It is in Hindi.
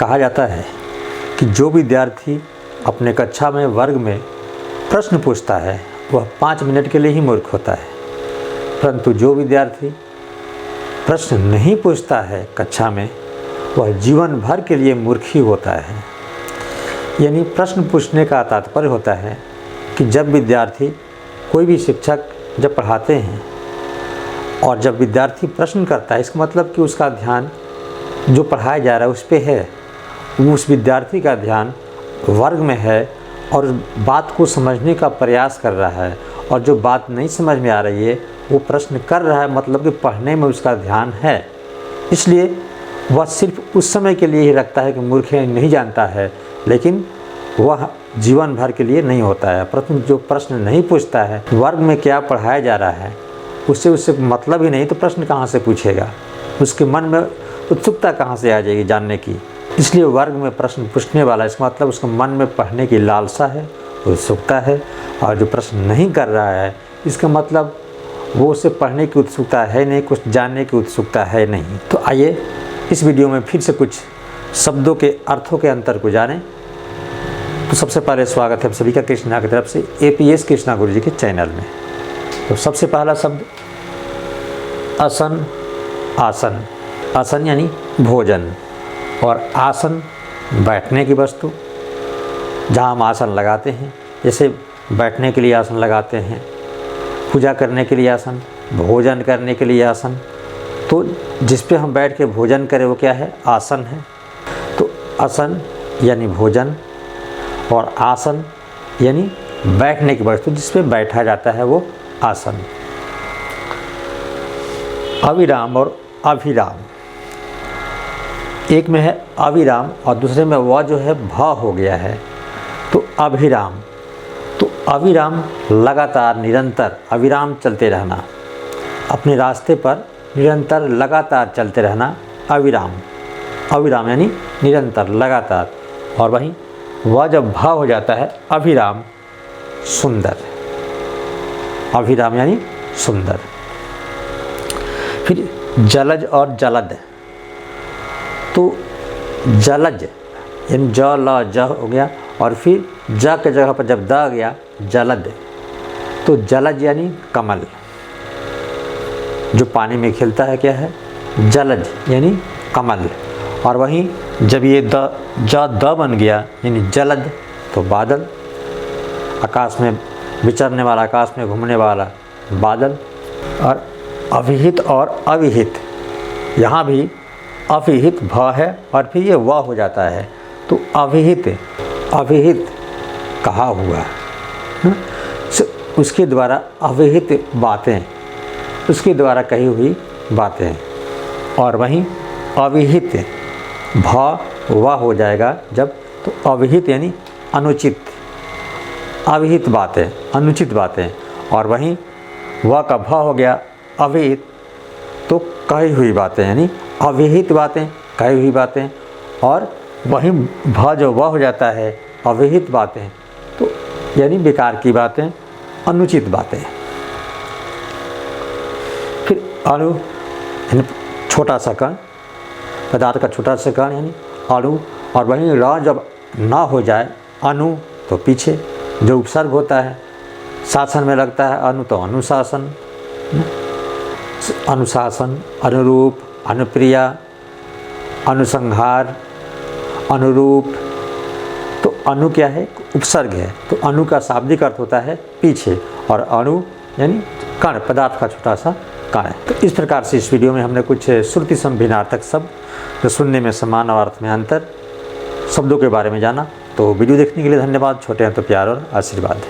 कहा जाता है कि जो विद्यार्थी अपने कक्षा में वर्ग में प्रश्न पूछता है वह 5 मिनट के लिए ही मूर्ख होता है, परंतु जो विद्यार्थी प्रश्न नहीं पूछता है कक्षा में वह जीवन भर के लिए मूर्ख ही होता है। यानी प्रश्न पूछने का तात्पर्य होता है कि जब विद्यार्थी, कोई भी शिक्षक जब पढ़ाते हैं और जब विद्यार्थी प्रश्न करता है, इसका मतलब कि उसका ध्यान जो पढ़ाया जा रहा है उस पे है, उस विद्यार्थी का ध्यान वर्ग में है और बात को समझने का प्रयास कर रहा है, और जो बात नहीं समझ में आ रही है वो प्रश्न कर रहा है, मतलब कि पढ़ने में उसका ध्यान है। इसलिए वह सिर्फ उस समय के लिए ही रखता है कि मूर्ख नहीं जानता है, लेकिन वह जीवन भर के लिए नहीं होता है। परंतु जो प्रश्न नहीं पूछता है, वर्ग में क्या पढ़ाया जा रहा है उससे मतलब ही नहीं, तो प्रश्न कहाँ से पूछेगा, उसके मन में उत्सुकता कहाँ से आ जाएगी जानने की। इसलिए वर्ग में प्रश्न पूछने वाला, इसका मतलब उसके मन में पढ़ने की लालसा है, उत्सुकता है, और जो प्रश्न नहीं कर रहा है इसका मतलब वो उसे पढ़ने की उत्सुकता है नहीं, कुछ जानने की उत्सुकता है नहीं। तो आइए इस वीडियो में फिर से कुछ शब्दों के अर्थों के अंतर को जानें। तो सबसे पहले स्वागत है सभी का कृष्णा की तरफ से APS कृष्णा गुरु जी के चैनल में। तो सबसे पहला शब्द असन, आसन। आसन यानी भोजन, और आसन बैठने की वस्तु, जहाँ हम आसन लगाते हैं, जैसे बैठने के लिए आसन लगाते हैं, पूजा करने के लिए आसन, भोजन करने के लिए आसन। तो जिस पे हम बैठ के भोजन करें वो क्या है, आसन है। तो आसन यानी भोजन, और आसन यानी बैठने की वस्तु जिस पे बैठा जाता है वो आसन। अविराम और अभिराम, एक में है अविराम और दूसरे में वह जो है भ हो गया है, तो अभिराम। तो अविराम लगातार, निरंतर, अविराम चलते रहना, अपने रास्ते पर निरंतर लगातार चलते रहना, अविराम। अविराम यानी निरंतर, लगातार। और वहीं वह जब भ हो जाता है, अभिराम, सुंदर। अभिराम यानी सुंदर। फिर जलज और जलद। तो जलज यानी ज ल ज हो गया, और फिर ज के जगह पर जब द आ गया, जलद। तो जलज यानी कमल, जो पानी में खिलता है, क्या है, जलज यानी कमल। और वहीं जब ये द बन गया यानी जलद, तो बादल, आकाश में विचरने वाला, आकाश में घूमने वाला बादल। और अविहित और अविहित, यहाँ भी अविहित भ है और फिर ये व हो जाता है, तो अविहित, अविहित कहा हुआ, उसके द्वारा अविहित बातें, उसके द्वारा कही हुई बातें। और वहीं अविहित भ व हो जाएगा जब, तो अविहित यानी अनुचित, अविहित बातें, अनुचित बातें। और वहीं व का भ हो गया अविहित, तो कही हुई बातें, यानी अविहित बातें, कही हुई बातें। और वहीं भ जो व हो जाता है, अविहित बातें, तो यानी बेकार की बातें, अनुचित बातें। फिर अणु यानी छोटा सा कण, पदार्थ का छोटा सा कण यानी अणु। और वहीं र जब ना हो जाए, अनु, तो पीछे जो उपसर्ग होता है, शासन में लगता है अनु, तो अनुशासन, अनुशासन, अनुरूप, अनुप्रिया, अनुसंहार, अनुरूप। तो अनु क्या है, उपसर्ग है, तो अनु का शाब्दिक अर्थ होता है पीछे, और अणु यानी कण, पदार्थ का छोटा सा कण। तो इस प्रकार से इस वीडियो में हमने कुछ श्रुति संभिन्नार्थक शब्द, जो सुनने में समान और अर्थ में अंतर, शब्दों के बारे में जाना। तो वीडियो देखने के लिए धन्यवाद। छोटे हैं तो प्यार और आशीर्वाद।